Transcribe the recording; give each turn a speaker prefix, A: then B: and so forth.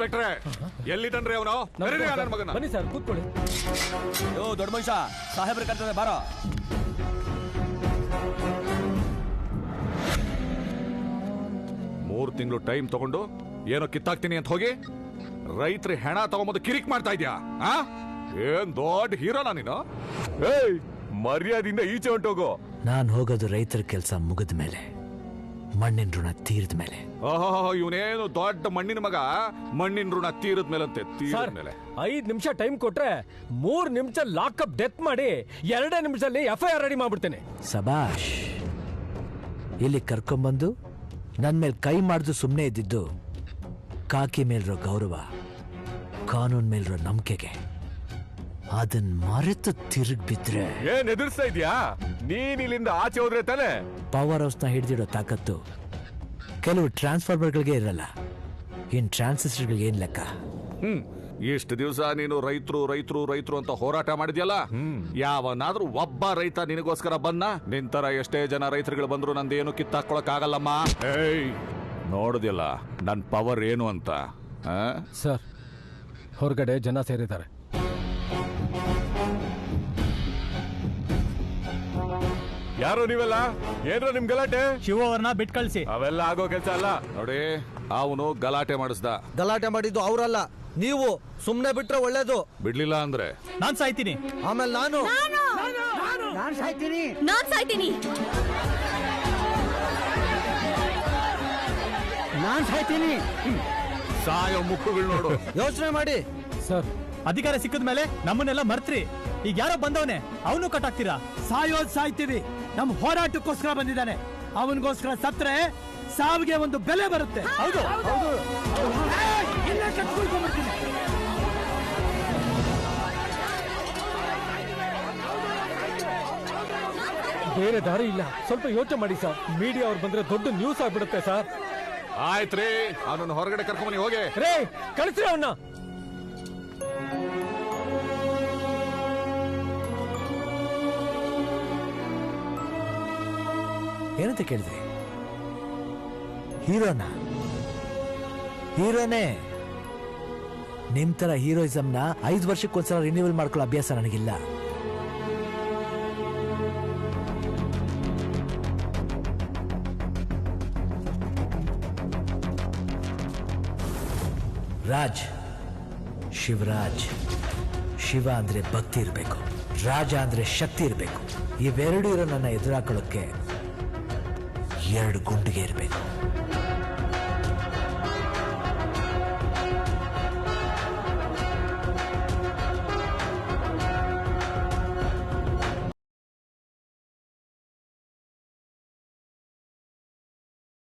A: ಇನ್ಸ್ಪೆಕ್ಟ್ರೆ ಎಲ್ಲಿದ್ದಾನ್ರಿ ಅವನು? ನನ್ನ ಮಗನ
B: ಬನ್ನಿ ಸರ್ ಕೂತ್ಕೊಳ್ಳಿ.
C: ಯೋ ದೊಡ್ಡ ಮನುಷ್ಯ ಸಾಹೇಬ್ರ ಕರ್ತದೆ ಬಾರೋ.
A: 3 ತಿಂಗಳು ಟೈಮ್ ತಗೊಂಡು ಏನೋ ಕಿತ್ತಾಕ್ತೀನಿ ಅಂತ ಹೋಗಿ ರೈತರ ಹೆಣ ತಗೊಂಬಂದು ಕಿರಿಕ್ ಮಾಡ್ತಾ ಇದ್ಯಾ? ಏನ್ ದೊಡ್ಡ ಹೀರೋನಾ ನೀನು? ಏಯ್ ಮರ್ಯಾದಿಂದ ಈಚೆ ಹೊಂಟೋಗು.
D: ನಾನ್ ಹೋಗೋದು ರೈತರ ಕೆಲಸ ಮುಗಿದ ಮೇಲೆ, ಮಣ್ಣಿನ ಋಣ ತೀರಿದ ಮೇಲೆ.
A: ಓಹೋ, ಇವನೇನು ದೊಡ್ಡ ಮಣ್ಣಿನ ಮಗ, ಮಣ್ಣಿನ ಋಣ ತೀರದ ಮೇಲಂತೆ. ತೀರದ ಮೇಲೆ
B: 5 ನಿಮಿಷ ಟೈಮ್ ಕೊಟ್ರೆ 3 ನಿಮಿಷ ಲಾಕಪ್ ಡೆತ್ ಮಾಡಿ 2 ನಿಮಿಷದಲ್ಲಿ FIR ರೆಡಿ ಮಾಡ್ಬಿಡ್ತೇನೆ.
D: ಸಬಾಷ್. ಇಲ್ಲಿ ಕರ್ಕೊಂಬಂದು ನನ್ ಮೇಲೆ ಕೈ ಮಾಡಿದು ಸುಮ್ಮನೆ ಇದ್ದಿದ್ದು ಕಾಕಿ ಮೇಲಿರೋ ಗೌರವ, ಕಾನೂನ್ ಮೇಲಿರೋ ನಂಬಿಕೆಗೆ. ಅದನ್ ಮರೆತು ತಿರುಗ್ ಬಿದ್ರೆ
A: ಏನ್ ಎದುರಿಸ್ತಾ ಇದ್ಯಾ? ನೀನ್ ಇಲ್ಲಿಂದ ಆಚೆ ಹೋದ್ರೆ ತಾನೆ
D: ಪವರ್ ಹೌಸ್ ನ ಹಿಡಿದಿಡೋ ತಾಕತ್ತು ಕೆಲವು ಟ್ರಾನ್ಸ್ಫಾರ್ಮರ್ಗಳಿಗೆ ಇರಲ್ಲ. ಇನ್ ಟ್ರಾನ್ಸಿಸ್ಟರ್ಗಳಿಗೆ ಏನ್ ಲೆಕ್ಕ?
A: ಇಷ್ಟು ದಿವಸ ನೀನು ರೈತರು ಅಂತ ಹೋರಾಟ ಮಾಡಿದ್ಯಲ್ಲ, ಯಾವನಾದ್ರೂ ಒಬ್ಬ ರೈತ ನಿನಗೋಸ್ಕರ ಬಂದ? ನಿಂತರ ಎಷ್ಟೇ ಜನ ರೈತರುಗಳು ಬಂದ್ರು ನಂದೇನು ಕಿತ್ತಾಕೊಳಕ್ ಆಗಲ್ಲಮ್ಮ. ಏಯ್ ನೋಡುದಿಲ್ಲ ನನ್ ಪವರ್ ಏನು ಅಂತ?
B: ಸರ್ ಹೊರಗಡೆ ಜನ ಸೇರಿದ್ದಾರೆ.
A: ಯಾರು ನೀವೆಲ್ಲ? ಏನ್ರ ನಿಮ್ ಗಲಾಟೆ?
C: ಶಿವ ಅವ್ರನ್ನ ಬಿಟ್ ಕಳ್ಸಿ.
A: ಅವೆಲ್ಲ ಆಗೋ ಕೆಲಸ ಅಲ್ಲ. ನೋಡಿ, ಅವನು ಗಲಾಟೆ ಮಾಡಿಸ್ದ.
E: ಗಲಾಟೆ ಮಾಡಿದ್ದು ಅವರಲ್ಲ, ನೀವು. ಸುಮ್ನೆ ಬಿಟ್ರೆ ಒಳ್ಳೇದು.
A: ಬಿಡ್ಲಿಲ್ಲ ಅಂದ್ರೆ
C: ನಾನ್ ಸಾಯ್ತೀನಿ.
E: ಆಮೇಲೆ ನಾನು ಸಾಯ್ತೀನಿ.
A: ಸಾಯೋ ಮುಕ್ಕುಗಳು ನೋಡು.
E: ಯೋಚನೆ ಮಾಡಿ
B: ಸರ್.
C: ಅಧಿಕಾರ ಸಿಕ್ಕದ ಮೇಲೆ ನಮ್ಮನ್ನೆಲ್ಲ ಮರ್ತ್ರಿ. ಈಗ ಯಾರೋ ಬಂದವನೆ, ಅವನು ಕಟ್ಟಾಕ್ತೀರಾ?
F: ಸಾಯೋದ್ ಸಾಯ್ತೀವಿ. ನಮ್ ಹೋರಾಟಕ್ಕೋಸ್ಕರ ಬಂದಿದ್ದಾನೆ. ಅವನಿಗೋಸ್ಕರ ಸತ್ರೆ ಸಾವಿಗೆ ಒಂದು ಬೆಲೆ ಬರುತ್ತೆ.
C: ಹೌದು.
B: ಬೇರೆ ದಾರಿ ಇಲ್ಲ. ಸ್ವಲ್ಪ ಯೋಚನೆ ಮಾಡಿ ಸರ್. ಮೀಡಿಯಾ ಅವ್ರು ಬಂದ್ರೆ ದೊಡ್ಡ ನ್ಯೂಸ್ ಆಗ್ಬಿಡುತ್ತೆ ಸರ್.
A: ಆಯ್ತ್ರಿ, ಅವನನ್ನು ಹೊರಗಡೆ ಕರ್ಕೊಂಬನಿ ಹೋಗಿ.
B: ರೇ ಕಳಿಸ್ರಿ ಅವನ್ನ.
D: ಏನಂತ ಕೇಳಿದ್ರಿ? ಹೀರೋನೇ. ನಿಮ್ ತರ ಹೀರೋಯಿಸಮ್ನ 5 ವರ್ಷಕ್ಕೊಂದ್ಸಲ ರಿನ್ಯೂವಲ್ ಮಾಡ್ಕೊಳ್ಳೋ ಅಭ್ಯಾಸ ನನಗಿಲ್ಲ. ರಾಜ್, ಶಿವರಾಜ್. ಶಿವ ಅಂದ್ರೆ ಭಕ್ತಿ ಇರಬೇಕು, ರಾಜ ಅಂದ್ರೆ ಶಕ್ತಿ ಇರಬೇಕು. ಇವೆರಡೂ ಇರೋ ನನ್ನ ಎದುರಾಕೊಳ್ಳೋಕ್ಕೆ 2 ಗುಂಡಿಗೆ ಇರಬೇಕು.